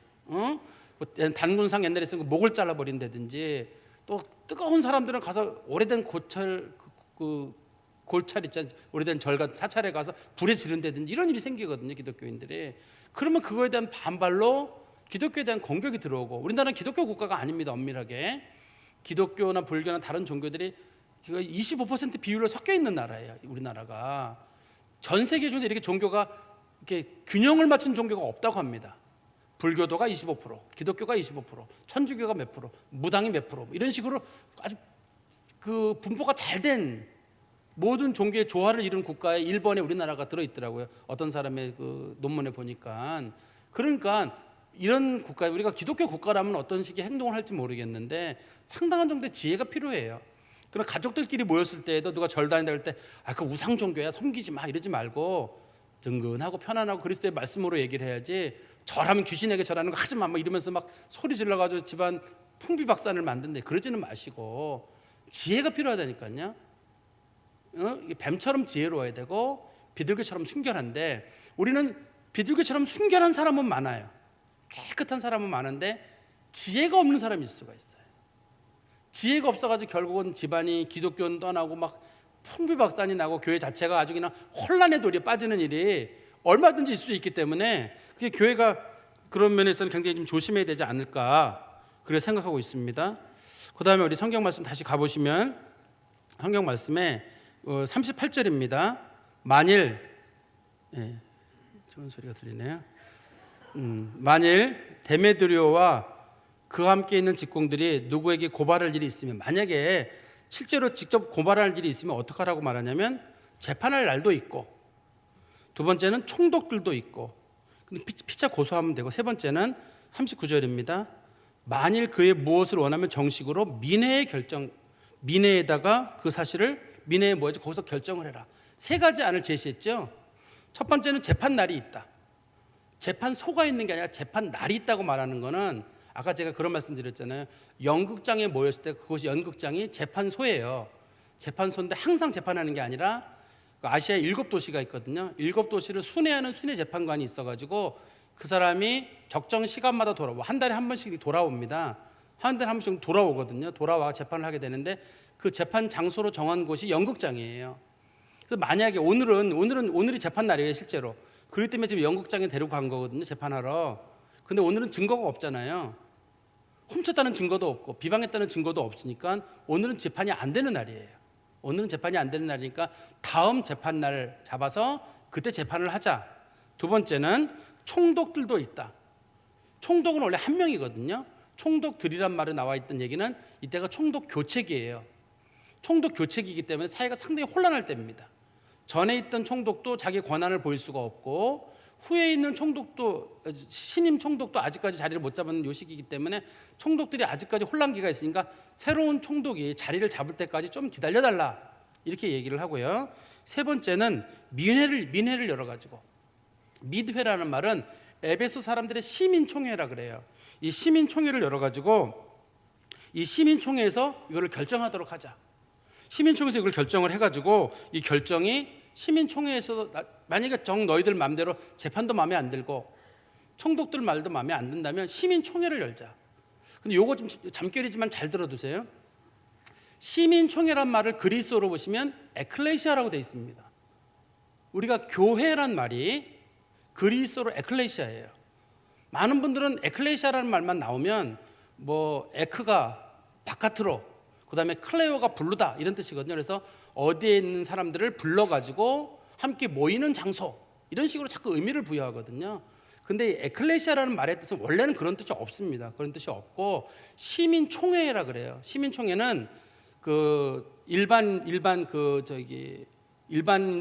[SPEAKER 1] 단군상 옛날에 쓴 거 목을 잘라버린다든지, 또 뜨거운 사람들은 가서 오래된 골찰 있잖아요, 오래된 절과 사찰에 가서 불에 지른다든지 이런 일이 생기거든요 기독교인들이. 그러면 그거에 대한 반발로 기독교에 대한 공격이 들어오고, 우리나라는 기독교 국가가 아닙니다. 엄밀하게 기독교나 불교나 다른 종교들이 25% 비율로 섞여 있는 나라예요. 우리나라가 전 세계 중에서 이렇게 종교가 이렇게 균형을 맞춘 종교가 없다고 합니다. 불교도가 25%, 기독교가 25%, 천주교가 몇 프로, 무당이 몇 프로, 이런 식으로 아주 그 분포가 잘 된 모든 종교의 조화를 이룬 국가에 일본에 우리나라가 들어있더라고요. 어떤 사람의 그 논문에 보니까. 그러니까 이런 국가에, 우리가 기독교 국가라면 어떤 식의 행동을 할지 모르겠는데 상당한 정도의 지혜가 필요해요. 그럼 가족들끼리 모였을 때에도 누가 절 다닌다 할 때, 그 우상 종교야, 섬기지 마, 이러지 말고 든든하고 편안하고 그리스도의 말씀으로 얘기를 해야지, 절하면 귀신에게 절하는 거 하지 마, 이러면서 막 소리 질러가지고 집안 풍비박산을 만든대, 그러지는 마시고 지혜가 필요하다니까요. 뱀처럼 지혜로워야 되고 비둘기처럼 순결한데, 우리는 비둘기처럼 순결한 사람은 많아요. 깨끗한 사람은 많은데 지혜가 없는 사람이 있을 수가 있어요. 지혜가 없어가지고 결국은 집안이 기독교는 떠나고 막 풍비박산이 나고 교회 자체가 아주 그냥 혼란의 도리에 빠지는 일이 얼마든지 있을 수 있기 때문에, 그게 교회가 그런 면에서는 굉장히 좀 조심해야 되지 않을까, 그렇게 생각하고 있습니다. 그 다음에 우리 성경 말씀 다시 가보시면, 성경 말씀에 38절입니다. 만일, 좋은 소리가 들리네요. 만일 데메드리오와 그와 함께 있는 직공들이 누구에게 고발할 일이 있으면, 만약에 실제로 직접 고발할 일이 있으면 어떻게 하라고 말하냐면, 재판할 날도 있고, 두 번째는 총독들도 있고, 근데 피차 고소하면 되고, 세 번째는 39절입니다. 만일 그의 무엇을 원하면 정식으로 민회의 결정, 민회에다가 그 사실을, 민회에 뭐였죠? 거기서 결정을 해라. 세 가지 안을 제시했죠. 첫 번째는 재판 날이 있다. 재판소가 있는 게 아니라 재판 날이 있다고 말하는 거는, 아까 제가 그런 말씀 드렸잖아요. 연극장에 모였을 때 그곳이 연극장이 재판소예요. 재판소인데 항상 재판하는 게 아니라, 아시아에 7도시가 있거든요. 7도시를 순회하는 순회 재판관이 있어가지고 그 사람이 적정 시간마다 한 달에 한 번씩 돌아옵니다. 한 달에 한 번씩 돌아오거든요. 돌아와 재판을 하게 되는데, 그 재판 장소로 정한 곳이 연극장이에요. 그래서 만약에 오늘이 재판 날이에요 실제로. 그렇기 때문에 지금 연극장에 데리고 간 거거든요, 재판하러. 근데 오늘은 증거가 없잖아요. 훔쳤다는 증거도 없고 비방했다는 증거도 없으니까 오늘은 재판이 안 되는 날이에요. 오늘은 재판이 안 되는 날이니까 다음 재판 날 잡아서 그때 재판을 하자. 두 번째는 총독들도 있다. 총독은 원래 한 명이거든요. 총독들이란 말이 나와 있던 얘기는 이때가 총독 교체기예요. 총독 교체기이기 때문에 사회가 상당히 혼란할 때입니다. 전에 있던 총독도 자기 권한을 보일 수가 없고, 후에 있는 총독도, 신임 총독도 아직까지 자리를 못 잡은 요 시기이기 때문에 총독들이 아직까지 혼란기가 있으니까 새로운 총독이 자리를 잡을 때까지 좀 기다려달라, 이렇게 얘기를 하고요. 세 번째는 민회를 열어가지고, mid회라는 말은 에베소 사람들의 시민총회라 그래요. 이 시민총회를 열어가지고 이 시민총회에서 이거를 결정하도록 하자. 시민총회에서 이걸 결정을 해가지고, 이 결정이 시민총회에서 만약에 너희들 마음대로 재판도 마음에 안 들고 총독들 말도 마음에 안 든다면 시민총회를 열자. 근데 요거 좀 잠결이지만 잘 들어두세요. 시민총회란 말을 그리스어로 보시면 에클레시아라고 되어 있습니다. 우리가 교회란 말이 그리스어로 에클레시아예요. 많은 분들은 에클레시아라는 말만 나오면 뭐 에크가 바깥으로, 그 다음에 클레오가 부르다 이런 뜻이거든요. 그래서 어디에 있는 사람들을 불러가지고 함께 모이는 장소, 이런 식으로 자꾸 의미를 부여하거든요. 근데 에클레시아라는 말의 뜻은 원래는 그런 뜻이 없습니다. 그런 뜻이 없고 시민총회라 그래요. 시민총회는 그 일반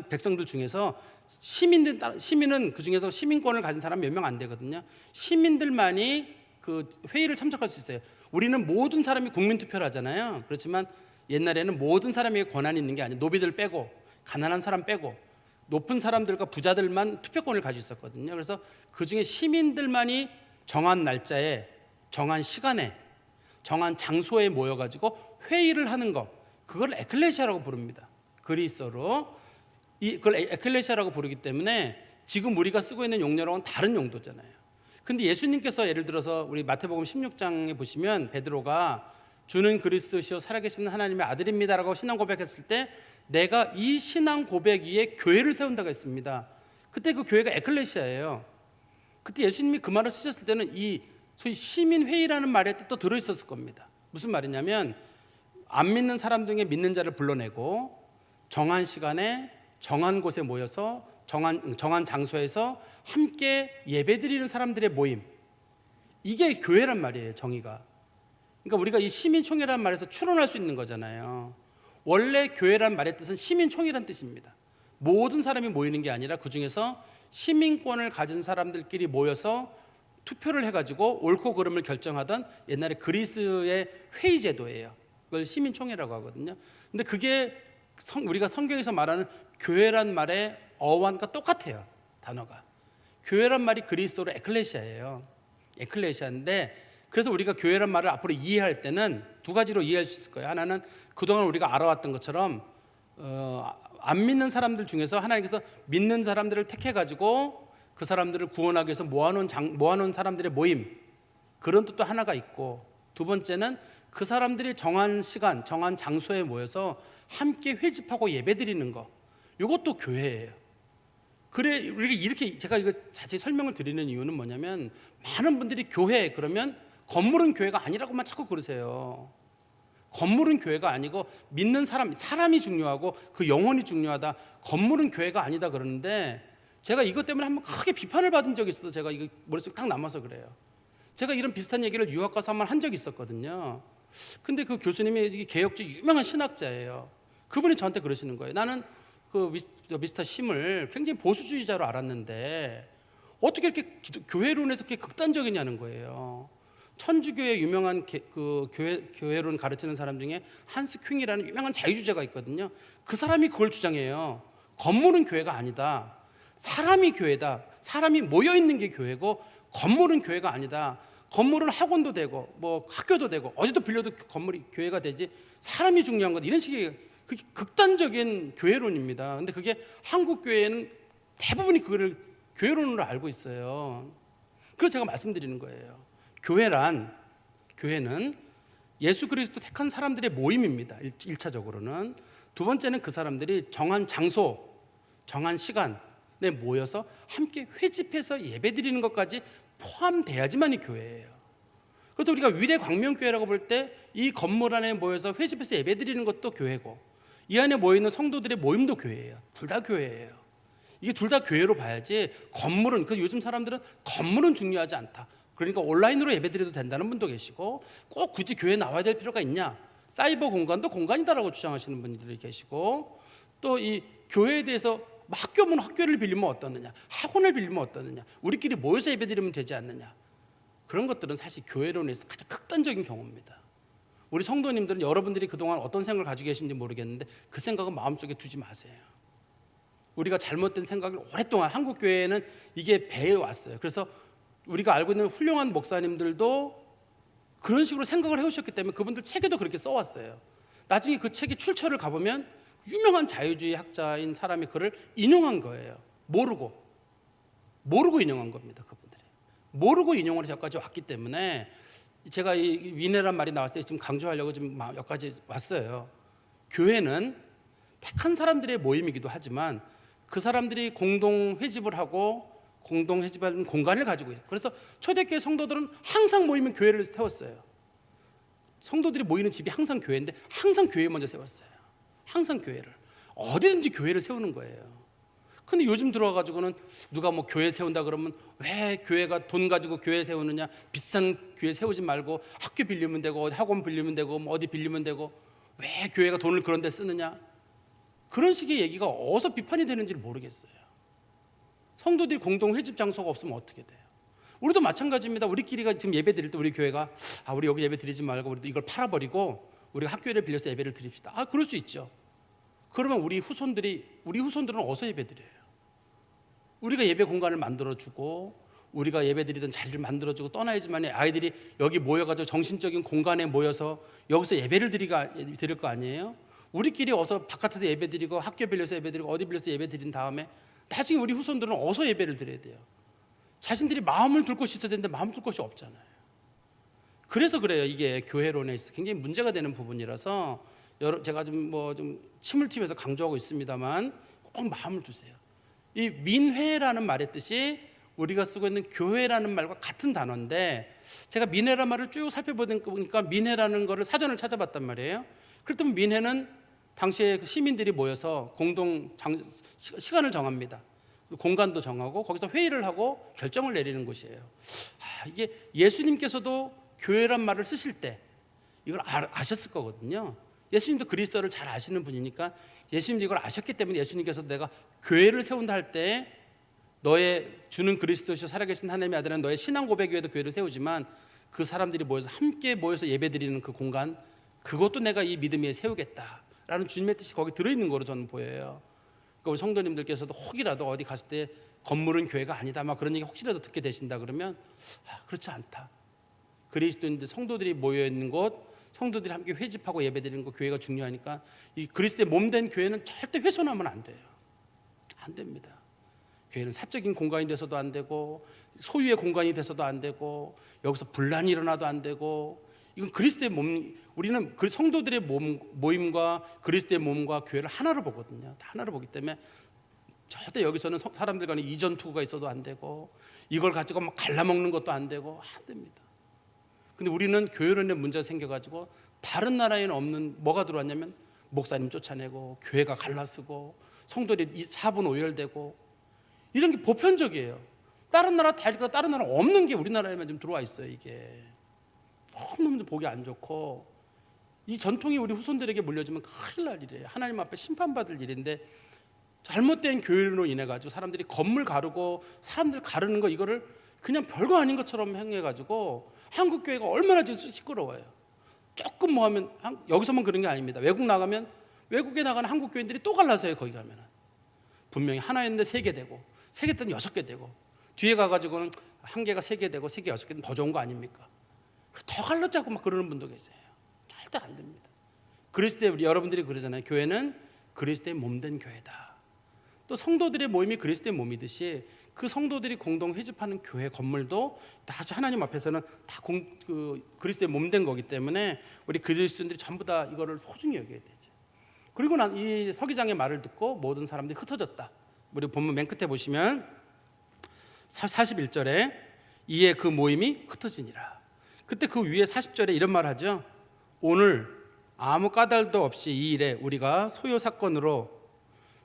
[SPEAKER 1] 백성들 중에서 시민은 그 중에서 시민권을 가진 사람 몇 명 안 되거든요. 시민들만이 그 회의를 참석할 수 있어요. 우리는 모든 사람이 국민투표를 하잖아요. 그렇지만 옛날에는 모든 사람에게 권한이 있는 게 아니에요. 노비들 빼고, 가난한 사람 빼고, 높은 사람들과 부자들만 투표권을 가지고 있었거든요. 그래서 그 중에 시민들만이 정한 날짜에, 정한 시간에, 정한 장소에 모여가지고 회의를 하는 것, 그걸 에클레시아라고 부릅니다. 그리스어로. 그걸 에클레시아라고 부르기 때문에 지금 우리가 쓰고 있는 용어랑은 다른 용도잖아요. 근데 예수님께서 예를 들어서 우리 마태복음 16장에 보시면 베드로가 주는 그리스도시요 살아계신 하나님의 아들입니다라고 신앙 고백했을 때 내가 이 신앙 고백 위에 교회를 세운다고 했습니다. 그때 그 교회가 에클레시아예요. 그때 예수님이 그 말을 쓰셨을 때는 이 소위 시민회의라는 말에 뜻도 들어있었을 겁니다. 무슨 말이냐면 안 믿는 사람 중에 믿는 자를 불러내고 정한 시간에 정한 곳에 모여서 정한 장소에서 함께 예배드리는 사람들의 모임, 이게 교회란 말이에요. 정의가. 그러니까 우리가 이 시민총회란 말에서 추론할 수 있는 거잖아요. 원래 교회란 말의 뜻은 시민총회란 뜻입니다. 모든 사람이 모이는 게 아니라 그 중에서 시민권을 가진 사람들끼리 모여서 투표를 해가지고 옳고 그름을 결정하던 옛날에 그리스의 회의 제도예요. 그걸 시민총회라고 하거든요. 근데 그게 우리가 성경에서 말하는 교회란 말의 어원과 똑같아요. 단어가. 교회란 말이 그리스어로 에클레시아예요. 에클레시아인데, 그래서 우리가 교회란 말을 앞으로 이해할 때는 두 가지로 이해할 수 있을 거예요. 하나는 그동안 우리가 알아왔던 것처럼 안 믿는 사람들 중에서 하나님께서 믿는 사람들을 택해가지고 그 사람들을 구원하기 위해서 모아놓은 사람들의 모임, 그런 뜻도 하나가 있고, 두 번째는 그 사람들이 정한 시간, 정한 장소에 모여서 함께 회집하고 예배드리는 거, 이것도 교회예요. 그래, 이렇게 제가 이거 자세히 설명을 드리는 이유는 뭐냐면, 많은 분들이 교회 그러면 건물은 교회가 아니라고만 자꾸 그러세요. 건물은 교회가 아니고 믿는 사람이 중요하고 그 영혼이 중요하다. 건물은 교회가 아니다 그러는데, 제가 이것 때문에 한번 크게 비판을 받은 적이 있어서 제가 이거 머릿속에 딱 남아서 그래요. 제가 이런 비슷한 얘기를 유학 가서 한번 한 적이 있었거든요. 근데 그 교수님이 개혁주 유명한 신학자예요. 그분이 저한테 그러시는 거예요. 나는 그 미스터 심을 굉장히 보수주의자로 알았는데 어떻게 이렇게 교회론에서 그렇게 극단적이냐는 거예요. 천주교의 유명한 그 교회론 가르치는 사람 중에 한스 큉이라는 유명한 자유주의자가 있거든요. 그 사람이 그걸 주장해요. 건물은 교회가 아니다. 사람이 교회다. 사람이 모여 있는 게 교회고 건물은 교회가 아니다. 건물은 학원도 되고 뭐 학교도 되고 어디도 빌려도 건물이 교회가 되지, 사람이 중요한 것, 이런 식의 그게 극단적인 교회론입니다. 근데 그게 한국 교회는 대부분이 그거를 교회론으로 알고 있어요. 그래서 제가 말씀드리는 거예요. 교회는 예수 그리스도 택한 사람들의 모임입니다. 1차적으로는. 두 번째는 그 사람들이 정한 장소, 정한 시간에 모여서 함께 회집해서 예배드리는 것까지 포함돼야지만이 교회예요. 그래서 우리가 위례광명교회라고 볼 때 이 건물 안에 모여서 회집해서 예배드리는 것도 교회고, 이 안에 모이는 성도들의 모임도 교회예요. 둘 다 교회예요. 이게 둘 다 교회로 봐야지, 건물은, 요즘 사람들은 건물은 중요하지 않다, 그러니까 온라인으로 예배드려도 된다는 분도 계시고, 꼭 굳이 교회에 나와야 될 필요가 있냐, 사이버 공간도 공간이다라고 주장하시는 분들이 계시고, 또 이 교회에 대해서 학교면 학교를 빌리면 어떠느냐, 학원을 빌리면 어떠느냐, 우리끼리 모여서 예배드리면 되지 않느냐, 그런 것들은 사실 교회론에서 가장 극단적인 경우입니다. 우리 성도님들은 여러분들이 그동안 어떤 생각을 가지고 계신지 모르겠는데 그 생각은 마음속에 두지 마세요. 우리가 잘못된 생각을 오랫동안, 한국 교회에는 이게 배워왔어요. 그래서 우리가 알고 있는 훌륭한 목사님들도 그런 식으로 생각을 해오셨기 때문에 그분들 책에도 그렇게 써왔어요. 나중에 그 책이 출처를 가보면 유명한 자유주의 학자인 사람이 그를 인용한 거예요. 모르고 인용한 겁니다. 그분들이 모르고 인용을 여기까지 왔기 때문에 제가 이 위내란 말이 나왔을 때 지금 강조하려고 좀 몇 가지 왔어요. 교회는 택한 사람들의 모임이기도 하지만 그 사람들이 공동 회집을 하고 공동 회집하는 공간을 가지고 있어요. 그래서 초대교회 성도들은 항상 모이면 교회를 세웠어요. 성도들이 모이는 집이 항상 교회인데 항상 교회 먼저 세웠어요. 항상 교회를. 어디든지 교회를 세우는 거예요. 근데 요즘 들어와가지고는 누가 뭐 교회 세운다 그러면 왜 교회가 돈 가지고 교회 세우느냐, 비싼 교회 세우지 말고 학교 빌리면 되고 학원 빌리면 되고 뭐 어디 빌리면 되고 왜 교회가 돈을 그런 데 쓰느냐, 그런 식의 얘기가 어디서 비판이 되는지를 모르겠어요. 성도들이 공동 회집 장소가 없으면 어떻게 돼요? 우리도 마찬가지입니다. 우리끼리가 지금 예배 드릴 때 우리 교회가 우리 여기 예배 드리지 말고 우리도 이걸 팔아버리고 우리가 학교를 빌려서 예배를 드립시다. 그럴 수 있죠. 그러면 우리 후손들은 어디서 예배 드려요? 우리가 예배 공간을 만들어주고 우리가 예배 드리던 자리를 만들어주고 떠나야지만 아이들이 여기 모여가지고 정신적인 공간에 모여서 여기서 예배를 드릴 거 아니에요? 우리끼리 어서 바깥에서 예배 드리고 학교 빌려서 예배 드리고 어디 빌려서 예배 드린 다음에 나중에 우리 후손들은 어디서 예배를 드려야 돼요? 자신들이 마음을 둘 곳이 있어야 되는데 마음을 둘 곳이 없잖아요. 그래서 그래요. 이게 교회론에 있어서 굉장히 문제가 되는 부분이라서 제가 좀 침을 튀면서 강조하고 있습니다만 꼭 마음을 두세요. 이 민회라는 말의 뜻이 우리가 쓰고 있는 교회라는 말과 같은 단어인데 제가 민회라는 말을 쭉 살펴보니까 민회라는 거를 사전을 찾아봤단 말이에요. 그랬더니 민회는 당시에 시민들이 모여서 시간을 정합니다. 공간도 정하고 거기서 회의를 하고 결정을 내리는 곳이에요. 이게 예수님께서도 교회란 말을 쓰실 때 이걸 아셨을 거거든요. 예수님도 그리스도를 잘 아시는 분이니까 예수님도 이걸 아셨기 때문에 예수님께서 내가 교회를 세운다 할 때 너의 주는 그리스도시요 살아계신 하나님의 아들은 너의 신앙 고백 위에도 교회를 세우지만 그 사람들이 함께 모여서 예배드리는 그 공간, 그것도 내가 이 믿음 위에 세우겠다라는 주님의 뜻이 거기 들어있는 거로 저는 보여요. 그러니까 우리 성도님들께서도 혹이라도 어디 갔을 때 건물은 교회가 아니다 막 그런 얘기 혹시라도 듣게 되신다 그러면 그렇지 않다. 그리스도인들 성도들이 모여있는 곳, 성도들이 함께 회집하고 예배드리는 거 교회가 중요하니까 이 그리스도의 몸된 교회는 절대 훼손하면 안 돼요. 안 됩니다. 교회는 사적인 공간이 돼서도 안 되고 소유의 공간이 돼서도 안 되고 여기서 분란이 일어나도 안 되고 이건 그리스도의 몸, 우리는 그 성도들의 모임과 그리스도의 몸과 교회를 하나로 보거든요. 하나로 보기 때문에 절대 여기서는 사람들 간에 이전 투구가 있어도 안 되고 이걸 가지고 막 갈라먹는 것도 안 되고 안 됩니다. 근데 우리는 교회론에 문제가 생겨가지고 다른 나라에는 없는 뭐가 들어왔냐면 목사님 쫓아내고 교회가 갈라쓰고 성도들이 사분 오열되고 이런 게 보편적이에요. 다른 나라 없는 게 우리나라에만 좀 들어와 있어요. 이게 너무너무 보기 안 좋고 이 전통이 우리 후손들에게 물려주면 큰일 날 일이에요. 하나님 앞에 심판받을 일인데 잘못된 교회로 인해 가지고 사람들이 건물 가르고 사람들 가르는 거 이거를 그냥 별거 아닌 것처럼 행해가지고 한국 교회가 얼마나 지금 시끄러워요. 조금 뭐 하면 여기서만 그런 게 아닙니다. 외국에 나가는 한국 교인들이 또 갈라서요. 거기 가면은 분명히 하나였는데 3개 되고 3개 때는 6개 되고 뒤에 가가지고는 1개가 3개 되고 3개 6개는 더 좋은 거 아닙니까? 더 갈라짜고 막 그러는 분도 계세요. 절대 안 됩니다. 그리스도의 여러분들이 그러잖아요. 교회는 그리스도의 몸된 교회다. 또 성도들의 모임이 그리스도의 몸이듯이 그 성도들이 공동 회집하는 교회 건물도 다 하나님 앞에서는 다 그리스도의 몸된 거기 때문에 우리 그리스도인들이 전부 다 이거를 소중히 여겨야 되죠. 그리고 이 서기장의 말을 듣고 모든 사람들이 흩어졌다. 우리 본문 맨 끝에 보시면 41절에 이에 그 모임이 흩어지니라. 그때 그 위에 40절에 이런 말 하죠. 오늘 아무 까닭도 없이 이 일에 우리가 소요 사건으로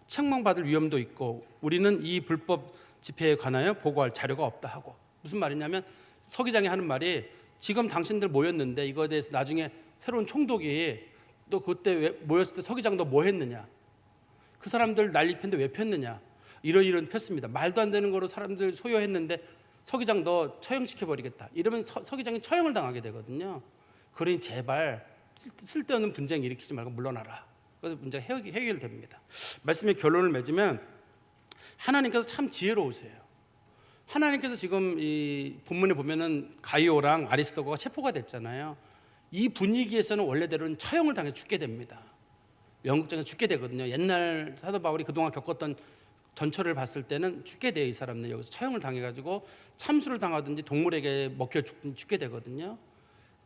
[SPEAKER 1] 책망받을 위험도 있고 우리는 이 불법 집회에 관하여 보고할 자료가 없다 하고, 무슨 말이냐면 서기장이 하는 말이 지금 당신들 모였는데 이거에 대해서 나중에 새로운 총독이 또 그때 모였을 때 서기장 너 뭐 했느냐, 그 사람들 난리 폈는데 왜 폈느냐, 이런 폈습니다. 말도 안 되는 거로 사람들 소요했는데 서기장 너 처형시켜버리겠다 이러면 서기장이 처형을 당하게 되거든요. 그러니 제발 쓸데없는 분쟁 일으키지 말고 물러나라. 그래서 문제가 해결됩니다. 말씀의 결론을 맺으면 하나님께서 참 지혜로우세요. 하나님께서 지금 이 본문에 보면은 가이오랑 아리스도거가 체포가 됐잖아요. 이 분위기에서는 원래대로는 처형을 당해 죽게 됩니다. 영국장에서 죽게 되거든요. 옛날 사도 바울이 그동안 겪었던 전철을 봤을 때는 죽게 돼요. 이 사람들 여기서 처형을 당해가지고 참수를 당하든지 동물에게 먹혀 죽게 되거든요.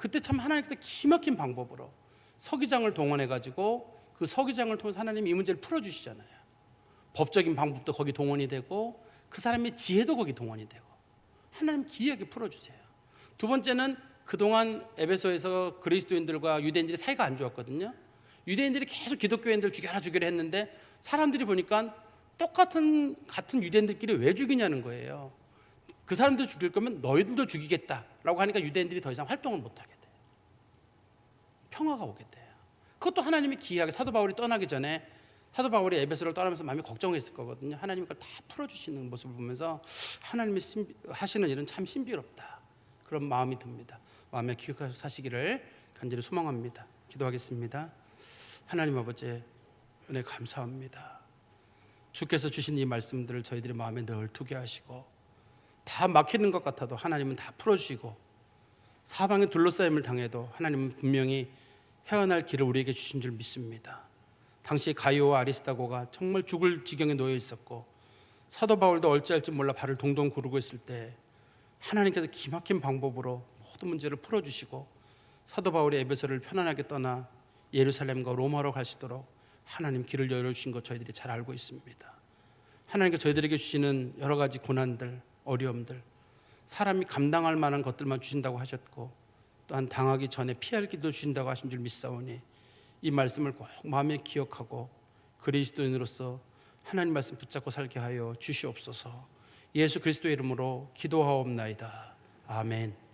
[SPEAKER 1] 그때 참 하나님께서 기막힌 방법으로 서기장을 동원해 가지고 그 서기장을 통해서 하나님이 이 문제를 풀어주시잖아요. 법적인 방법도 거기 동원이 되고 그 사람의 지혜도 거기 동원이 되고 하나님 기이하게 풀어주세요. 두 번째는 그동안 에베소에서 그리스도인들과 유대인들이 사이가 안 좋았거든요. 유대인들이 계속 기독교인들 죽여라 했는데 사람들이 보니까 같은 유대인들끼리 왜 죽이냐는 거예요. 그 사람들 죽일 거면 너희들도 죽이겠다라고 하니까 유대인들이 더 이상 활동을 못하게 돼요. 평화가 오게 돼요. 그것도 하나님이 기이하게 사도 바울이 떠나기 전에 사도 바울이 에베소를 떠나면서 마음이 걱정했을 거거든요. 하나님이 그걸 다 풀어주시는 모습을 보면서 하나님이 하시는 일은 참 신비롭다, 그런 마음이 듭니다. 마음에 기억하셔서 사시기를 간절히 소망합니다. 기도하겠습니다. 하나님 아버지, 은혜 감사합니다. 주께서 주신 이 말씀들을 저희들의 마음에 늘 두게 하시고 다 막히는 것 같아도 하나님은 다 풀어주시고 사방에 둘러싸임을 당해도 하나님은 분명히 헤어날 길을 우리에게 주신 줄 믿습니다. 당시 가이오와 아리스다고가 정말 죽을 지경에 놓여 있었고 사도 바울도 어찌할지 몰라 발을 동동 구르고 있을 때 하나님께서 기막힌 방법으로 모든 문제를 풀어주시고 사도 바울이 에베소를 편안하게 떠나 예루살렘과 로마로 가시도록 하나님 길을 열어주신 것 저희들이 잘 알고 있습니다. 하나님께서 저희들에게 주시는 여러 가지 고난들, 어려움들, 사람이 감당할 만한 것들만 주신다고 하셨고 또한 당하기 전에 피할 길도 주신다고 하신 줄 믿사오니 이 말씀을 꼭 마음에 기억하고 그리스도인으로서 하나님 말씀 붙잡고 살게 하여 주시옵소서. 예수 그리스도의 이름으로 기도하옵나이다. 아멘.